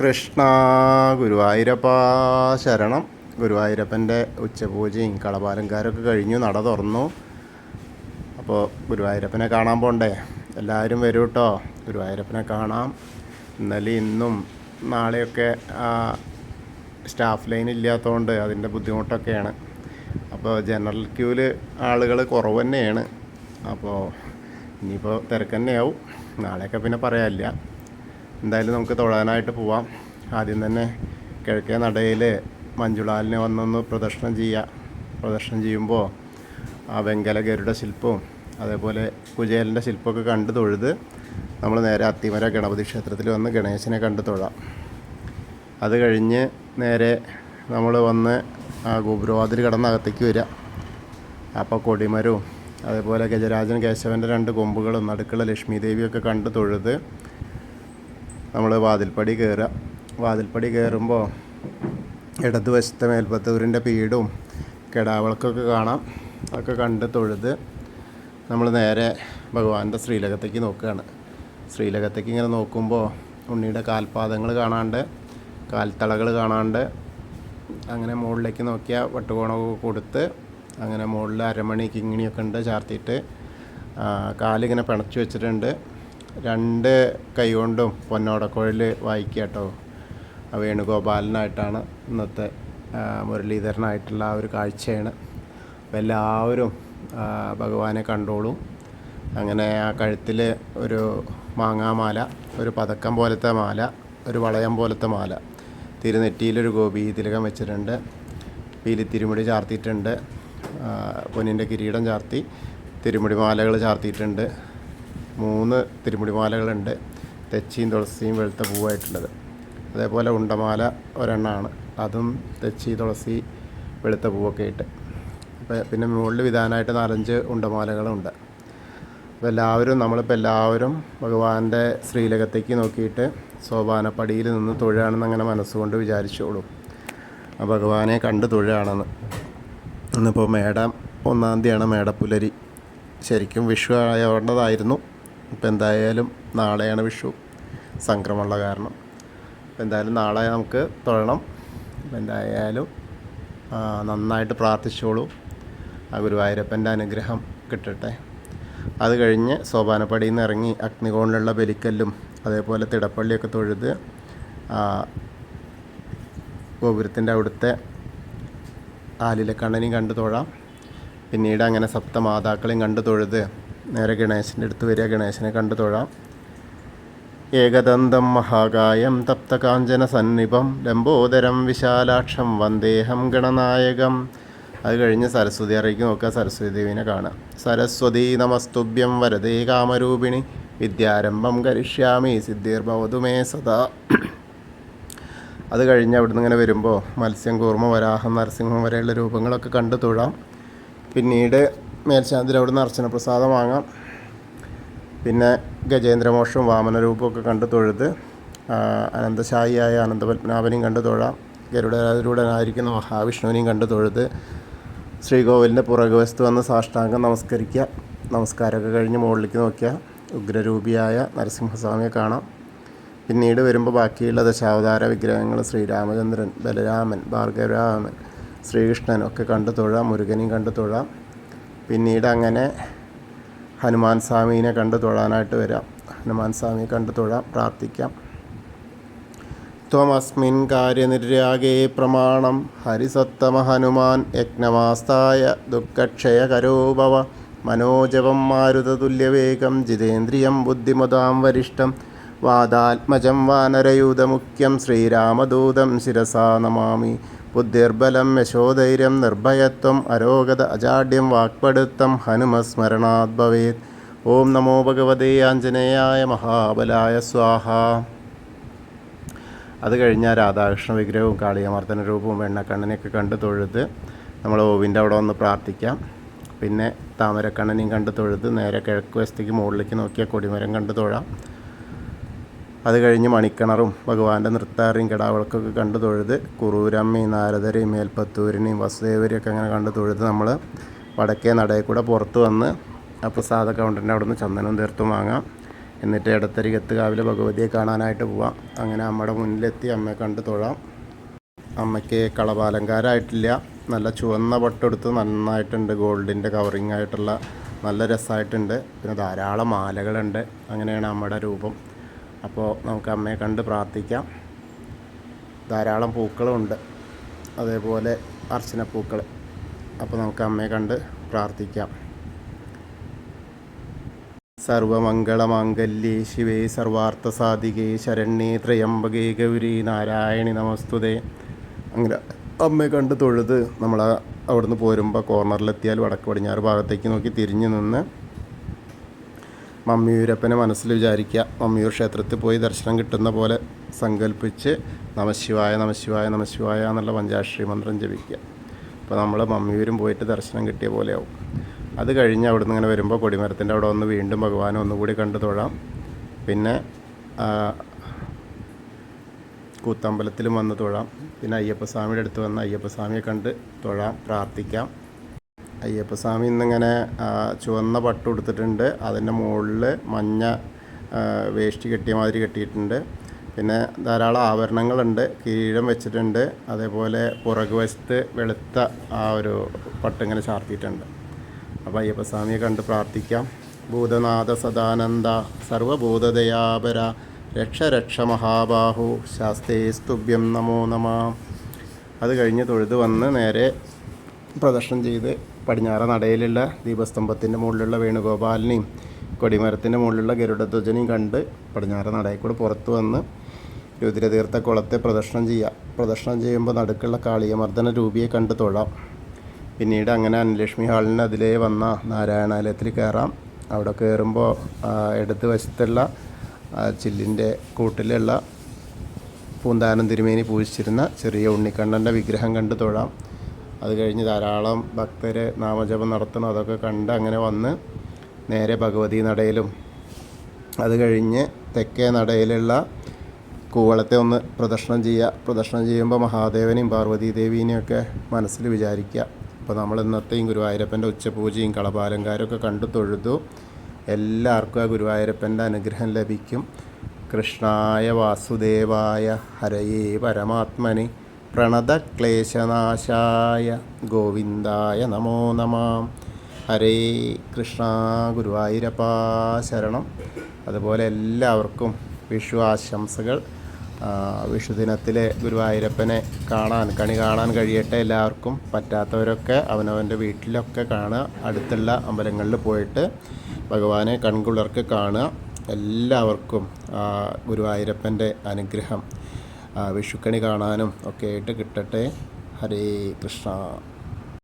കൃഷ്ണ ഗുരുവായൂരപ്പ ശരണം. ഗുരുവായൂരപ്പൻ്റെ ഉച്ചപൂജയും കളഭാലങ്കാരമൊക്കെ കഴിഞ്ഞു, നട തുറന്നു. അപ്പോൾ ഗുരുവായൂരപ്പനെ കാണാൻ പോണ്ടേ? എല്ലാവരും വരൂ കേട്ടോ, ഗുരുവായൂരപ്പനെ കാണാം. ഇന്നലെ ഇന്നും നാളെയൊക്കെ സ്റ്റാഫ് ലൈൻ ഇല്ലാത്തതുകൊണ്ട് അതിൻ്റെ ബുദ്ധിമുട്ടൊക്കെയാണ്. അപ്പോൾ ജനറൽ ക്യൂവിൽ ആളുകൾ കുറവ് തന്നെയാണ്. അപ്പോൾ ഇനിയിപ്പോൾ തിരക്ക് തന്നെയാവും. നാളെയൊക്കെ പിന്നെ പറയാനില്ല. എന്തായാലും നമുക്ക് തൊഴാനായിട്ട് പോവാം. ആദ്യം തന്നെ കിഴക്കേ നടയിൽ മഞ്ജുളാലിനെ വന്നൊന്ന് പ്രദർശനം ചെയ്യുമ്പോൾ ആ വെങ്കല ഗരുഡ ശില്പവും അതേപോലെ കുചേലൻ്റെ ശില്പമൊക്കെ കണ്ട് തൊഴുത് നമ്മൾ നേരെ അത്തിമര ഗണപതി ക്ഷേത്രത്തിൽ വന്ന് ഗണേശനെ കണ്ട് തൊഴാം. അത് കഴിഞ്ഞ് നേരെ നമ്മൾ വന്ന് ആ ഗോപുരവാതിൽ കടന്നകത്തേക്ക് വരിക. അപ്പോൾ കൊടിമരവും അതേപോലെ ഗജരാജൻ കേശവൻ്റെ 2 കൊമ്പുകളും നടുക്കുള്ള ലക്ഷ്മി ദേവിയൊക്കെ കണ്ട് തൊഴുത് നമ്മൾ വാതിൽപ്പടി കയറുക. വാതിൽപ്പടി കയറുമ്പോൾ ഇടതുവശത്തെ മേൽപ്പത്തൂരിൻ്റെ പീഠവും കെടാവിളക്കൊക്കെ കാണാം. അതൊക്കെ കണ്ട് തൊഴുത് നമ്മൾ നേരെ ഭഗവാന്റെ ശ്രീലകത്തേക്ക് നോക്കുകയാണ്. ശ്രീലകത്തേക്ക് ഇങ്ങനെ നോക്കുമ്പോൾ ഉണ്ണിയുടെ കാൽപാദങ്ങൾ കാണാണ്ട്, കാൽത്തളകൾ കാണാണ്ട് അങ്ങനെ മുകളിലേക്ക് നോക്കിയാൽ വട്ടുകോണമൊക്കെ കൊടുത്ത് അങ്ങനെ മുകളിൽ അരമണി കിങ്ങിണിയൊക്കെ ഉണ്ട് ചാർത്തിയിട്ട്. കാലിങ്ങനെ പിണച്ചു വെച്ചിട്ടുണ്ട്. 2 കൈ കൊണ്ടും പൊന്നോടക്കുഴൽ വായിക്കുക കേട്ടോ. വേണുഗോപാലനായിട്ടാണ് ഇന്നത്തെ മുരളീധരനായിട്ടുള്ള ആ ഒരു കാഴ്ചയാണ്. അപ്പോൾ എല്ലാവരും ഭഗവാനെ കണ്ടോളും. അങ്ങനെ ആ കഴുത്തിൽ ഒരു മാങ്ങാമാല, ഒരു പതക്കം പോലത്തെ മാല, ഒരു വളയം പോലത്തെ മാല, തിരുനെറ്റിയിലൊരു ഗോപി തിലകം വെച്ചിട്ടുണ്ട്, പീലിത്തിരുമുടി ചാർത്തിയിട്ടുണ്ട്, പൊന്നിൻ്റെ കിരീടം ചാർത്തി തിരുമുടി മാലകൾ ചാർത്തിയിട്ടുണ്ട്. 3 തിരുമുടി മാലകളുണ്ട്, തെച്ചിയും തുളസിയും വെളുത്ത പൂവായിട്ടുള്ളത്. അതേപോലെ ഉണ്ടമാല ഒരെണ്ണമാണ്, അതും തെച്ചി തുളസി വെളുത്ത പൂവൊക്കെ ഇട്ട്. പിന്നെ മുകളിൽ വിധാനമായിട്ട് 4-5 ഉണ്ടമാലകളുണ്ട്. അപ്പോൾ എല്ലാവരും ഭഗവാന്റെ ശ്രീലകത്തേക്ക് നോക്കിയിട്ട് സോപാനപ്പടിയിൽ നിന്ന് തൊഴുകയാണെന്ന് അങ്ങനെ മനസ്സുകൊണ്ട് വിചാരിച്ചോളൂ. ഭഗവാനെ കണ്ട് തൊഴുകയാണെന്ന്. ഇന്നിപ്പോൾ മേടം 1-ാം തീയതിയാണ്, മേടപ്പുലരി. ശരിക്കും വിഷു ആവേണ്ടതായിരുന്നു. ഇപ്പം എന്തായാലും നാളെയാണ് വിഷു, സംക്രമമുള്ള കാരണം. അപ്പം എന്തായാലും നാളെ നമുക്ക് തൊഴണം. അപ്പം എന്തായാലും നന്നായിട്ട് പ്രാർത്ഥിച്ചോളൂ, ആ ഗുരുവായൂരപ്പൻ്റെ അനുഗ്രഹം കിട്ടട്ടെ. അത് കഴിഞ്ഞ് സോപാനപ്പടിയിൽ നിന്ന് ഇറങ്ങി അഗ്നികോണിലുള്ള ബലിക്കല്ലും അതേപോലെ തിടപ്പള്ളിയൊക്കെ തൊഴുത് ഗോപുരത്തിൻ്റെ അവിടുത്തെ ആലിലക്കണ്ണനെയും കണ്ടു തൊഴാം. പിന്നീട് അങ്ങനെ സപ്തമാതാക്കളെയും കണ്ടു തൊഴുത് നേരെ ഗണേശൻ്റെ അടുത്ത് വരിക, ഗണേശനെ കണ്ടു തൊഴാം. ഏകദന്തം മഹാകായം തപ്തകാഞ്ചന സന്നിഭം ലംബോദരം വിശാലാക്ഷം വന്ദേഹം ഗണനായകം. അത് കഴിഞ്ഞ് സരസ്വതി അറിയിക്ക് നോക്കുക, സരസ്വതി ദേവിനെ കാണാം. സരസ്വതി നമസ്തുഭ്യം വരദേ കാമരൂപിണി വിദ്യാരംഭം കരിഷ്യാമി സിദ്ധിർഭവതു മേ സദാ. അത് കഴിഞ്ഞ് അവിടുന്ന് ഇങ്ങനെ വരുമ്പോൾ മത്സ്യം, കൂർമ്മ, വരാഹം, നരസിംഹം വരെയുള്ള രൂപങ്ങളൊക്കെ കണ്ടു തൊഴാം. പിന്നീട് മേൽശാന്തിൽ അവിടുന്ന് അർച്ചന പ്രസാദം വാങ്ങാം. പിന്നെ ഗജേന്ദ്രമോക്ഷവും വാമനരൂപമൊക്കെ കണ്ടു തൊഴുത് അനന്തശായിയായ അനന്തപത്മനാഭനെയും കണ്ടു തൊഴാം. ഗരുഡനായിരിക്കുന്ന മഹാവിഷ്ണുവിനെയും കണ്ടു തൊഴുത് ശ്രീകോവിലിൻ്റെ പുറകുവശത്ത് വന്ന് സാഷ്ടാംഗം നമസ്കരിക്കുക. നമസ്കാരമൊക്കെ കഴിഞ്ഞ് മുകളിലേക്ക് നോക്കിയാൽ ഉഗ്രരൂപിയായ നരസിംഹസ്വാമിയെ കാണാം. പിന്നീട് വരുമ്പോൾ ബാക്കിയുള്ള ദശാവതാര വിഗ്രഹങ്ങൾ ശ്രീരാമചന്ദ്രൻ, ബലരാമൻ, ഭാർഗവരാമൻ, ശ്രീകൃഷ്ണൻ ഒക്കെ കണ്ടു തൊഴാം. മുരുകനെയും കണ്ടു തൊഴാം. പിന്നീട് അങ്ങനെ ഹനുമാൻ സ്വാമീനെ കണ്ടു തൊഴാനായിട്ട് വരാം. ഹനുമാൻ സ്വാമിയെ കണ്ടു തൊഴാം, പ്രാർത്ഥിക്കാം. ത്വമസ്മിൻ കാര്യനിര്യാഗേ പ്രമാണം ഹരിസത്തമ ഹനുമാൻ യജ്ഞമാസ്തായ ദുഃഖക്ഷയകരോ ഭവ മനോജവം മാരുതതുല്യവേഗം ജിതേന്ദ്രിയം ബുദ്ധിമതാം വരിഷ്ഠം വാദാത്മജം വാനരയൂതമുഖ്യം ശ്രീരാമദൂതം ശിരസാ നമാമി. ബുദ്ധിർബലം യശോധൈര്യം നിർഭയത്വം അരോഗത അജാഡ്യം വാക്പടുത്തം ഹനുമസ്മരണാത് ഭവേത്. ഓം നമോ ഭഗവതേ ആഞ്ജനേയായ മഹാബലായ സ്വാഹ. അത് കഴിഞ്ഞാൽ രാധാകൃഷ്ണ വിഗ്രഹവും കാളിയമർദ്ദന രൂപവും വെണ്ണക്കണ്ണനെയൊക്കെ കണ്ട് തൊഴുത് നമ്മൾ ഓവിൻ്റെ അവിടെ വന്ന് പ്രാർത്ഥിക്കാം. പിന്നെ താമരക്കണ്ണനെയും കണ്ട് തൊഴുത് നേരെ കിഴക്ക് വശത്തേക്ക് മുകളിലേക്ക് നോക്കിയാൽ കൊടിമരം കണ്ട് തൊഴാം. അത് കഴിഞ്ഞ് മണിക്കിണറും ഭഗവാന്റെ നൃത്താറിയും കിടാവിളക്കൊക്കെ കണ്ടു തൊഴുത് കുറൂരമ്മയും നാരദരെയും മേൽപ്പത്തൂരിനെയും വസുദേവരെയൊക്കെ അങ്ങനെ കണ്ടു തൊഴുത് നമ്മൾ വടക്കേ നടയിൽ കൂടെ പുറത്ത് വന്ന് ആ പ്രസാദ കൗണ്ടറിൻ്റെ അവിടെ നിന്ന് ചന്ദനവും തീർത്തും വാങ്ങാം. എന്നിട്ട് എടത്തരികത്ത് കാവിലെ ഭഗവതിയെ കാണാനായിട്ട് പോവാം. അങ്ങനെ അമ്മയുടെ മുന്നിലെത്തി അമ്മയെ കണ്ട് തൊഴാം. അമ്മയ്ക്ക് കളഭാലങ്കാരമായിട്ടില്ല, നല്ല ചുവന്ന പട്ടെടുത്ത് നന്നായിട്ടുണ്ട്, ഗോൾഡിൻ്റെ കവറിങ് ആയിട്ടുള്ള നല്ല രസമായിട്ടുണ്ട്. പിന്നെ ധാരാളം മാലകളുണ്ട്. അങ്ങനെയാണ് അമ്മയുടെ രൂപം. അപ്പോൾ നമുക്ക് അമ്മയെ കണ്ട് പ്രാർത്ഥിക്കാം. ധാരാളം പൂക്കളുമുണ്ട്, അതേപോലെ അർച്ചനപ്പൂക്കൾ. അപ്പോൾ നമുക്ക് അമ്മയെ കണ്ട് പ്രാർത്ഥിക്കാം. സർവമംഗളമാംഗല്യേ ശിവേ സർവാർത്ഥസാധികേ ശരണ്യേ ത്രയംബകേ ഗൗരി നാരായണി നമസ്തുതേ. അങ്ങനെ അമ്മയെ കണ്ട് തൊഴുത് നമ്മൾ അവിടുന്ന് പോരുമ്പോൾ കോർണറിലെത്തിയാൽ വടക്ക് പടിഞ്ഞാറ് ഭാഗത്തേക്ക് നോക്കി തിരിഞ്ഞു നിന്ന് മമ്മിയൂരപ്പനെ മനസ്സിൽ വിചാരിക്കുക. മമ്മിയൂർ ക്ഷേത്രത്തിൽ പോയി ദർശനം കിട്ടുന്ന പോലെ സങ്കല്പിച്ച് നമശിവായ നമശിവായ നമശിവായ എന്നുള്ള പഞ്ചാക്ഷരി മന്ത്രം ജപിക്കുക. അപ്പോൾ നമ്മൾ മമ്മിയൂരും പോയിട്ട് ദർശനം കിട്ടിയ പോലെയാവും. അത് കഴിഞ്ഞ് അവിടുന്ന് ഇങ്ങനെ വരുമ്പോൾ കൊടിമരത്തിൻ്റെ അവിടെ ഒന്ന് വീണ്ടും ഭഗവാനെ ഒന്നുകൂടി കണ്ടു തൊഴാം. പിന്നെ കൂത്തമ്പലത്തിലും വന്ന് തൊഴാം. പിന്നെ അയ്യപ്പസ്വാമിയുടെ അടുത്ത് വന്ന് അയ്യപ്പസ്വാമിയെ കണ്ട് തൊഴാം, പ്രാർത്ഥിക്കാം. അയ്യപ്പസ്വാമി ഇന്നിങ്ങനെ ചുവന്ന പട്ട് കൊടുത്തിട്ടുണ്ട്. അതിൻ്റെ മുകളിൽ മഞ്ഞ വേഷ്ടി കെട്ടിയ മാതിരി കെട്ടിയിട്ടുണ്ട്. പിന്നെ ധാരാളം ആഭരണങ്ങളുണ്ട്, കിരീടം വെച്ചിട്ടുണ്ട്. അതേപോലെ പുറകു വശത്ത് വെളുത്ത ആ ഒരു പട്ടിങ്ങനെ ചാർത്തിയിട്ടുണ്ട്. അപ്പോൾ അയ്യപ്പസ്വാമിയെ കണ്ട് പ്രാർത്ഥിക്കാം. ഭൂതനാഥ സദാനന്ദ സർവഭൂതദയാപര രക്ഷ രക്ഷ മഹാബാഹു ശാസ്തേ സ്തുഭ്യം നമോ നമ. അത് കഴിഞ്ഞ് തൊഴുത് വന്ന് നേരെ പ്രദക്ഷിണം ചെയ്ത് പടിഞ്ഞാറ നടയിലുള്ള ദീപസ്തംഭത്തിൻ്റെ മുകളിലുള്ള വേണുഗോപാലിനെയും കൊടിമരത്തിൻ്റെ മുകളിലുള്ള ഗരുഡധ്വജനെയും കണ്ട് പടിഞ്ഞാറ നടയിൽ കൂടെ പുറത്ത് വന്ന് രുദ്രതീർത്ഥ കുളത്തെ പ്രദക്ഷിണം ചെയ്യുക. പ്രദക്ഷിണം ചെയ്യുമ്പോൾ നടുക്കുള്ള കാളിയമർദ്ദന രൂപിയെ കണ്ട് തൊഴാം. പിന്നീട് അങ്ങനെ അന്നലക്ഷ്മി ഹാളിന് അതിലേ വന്ന നാരായണാലയത്തിൽ കയറാം. അവിടെ കയറുമ്പോൾ ഇടത് വശത്തുള്ള ചില്ലിൻ്റെ കൂട്ടിലുള്ള പൂന്താനം തിരുമേനി പൂജിച്ചിരുന്ന ചെറിയ ഉണ്ണിക്കണ്ണൻ്റെ വിഗ്രഹം കണ്ട് തൊഴാം. അത് കഴിഞ്ഞ് ധാരാളം ഭക്തർ നാമജപം നടത്തണം. അതൊക്കെ കണ്ട് അങ്ങനെ വന്ന് നേരെ ഭഗവതി നടയിലും അത് കഴിഞ്ഞ് തെക്കേ നടയിലുള്ള കൂവളത്തെ ഒന്ന് പ്രദക്ഷിണം ചെയ്യുക. പ്രദക്ഷിണം ചെയ്യുമ്പോൾ മഹാദേവനെയും പാർവതീദേവീനെയൊക്കെ മനസ്സിൽ വിചാരിക്കുക. അപ്പോൾ നമ്മൾ ഇന്നത്തെയും ഗുരുവായൂരപ്പൻ്റെ ഉച്ചപൂജയും കളഭാലങ്കാരമൊക്കെ കണ്ടു തൊഴുതു. എല്ലാവർക്കും ആ ഗുരുവായൂരപ്പൻ്റെ അനുഗ്രഹം ലഭിക്കും. കൃഷ്ണായ വാസുദേവായ ഹരയേ പരമാത്മനി പ്രണതക്ലേശനാശായ ഗോവിന്ദായ നമോ നമഃ. ഹരേ കൃഷ്ണ. ഗുരുവായൂരപ്പാ ശരണം. അതുപോലെ എല്ലാവർക്കും വിഷു ആശംസകൾ. വിഷുദിനത്തിലെ ഗുരുവായൂരപ്പനെ കണി കാണാൻ കഴിയട്ടെ എല്ലാവർക്കും. പറ്റാത്തവരൊക്കെ അവനവൻ്റെ വീട്ടിലൊക്കെ കാണുക. അടുത്തുള്ള അമ്പലങ്ങളിൽ പോയിട്ട് ഭഗവാനെ കൺകുളിർക്ക് കാണുക. എല്ലാവർക്കും ഗുരുവായൂരപ്പൻ്റെ അനുഗ്രഹം വിഷുക്കണി കാണാനും ഒക്കെ ആയിട്ട് കിട്ടട്ടെ. ഹരേ കൃഷ്ണ.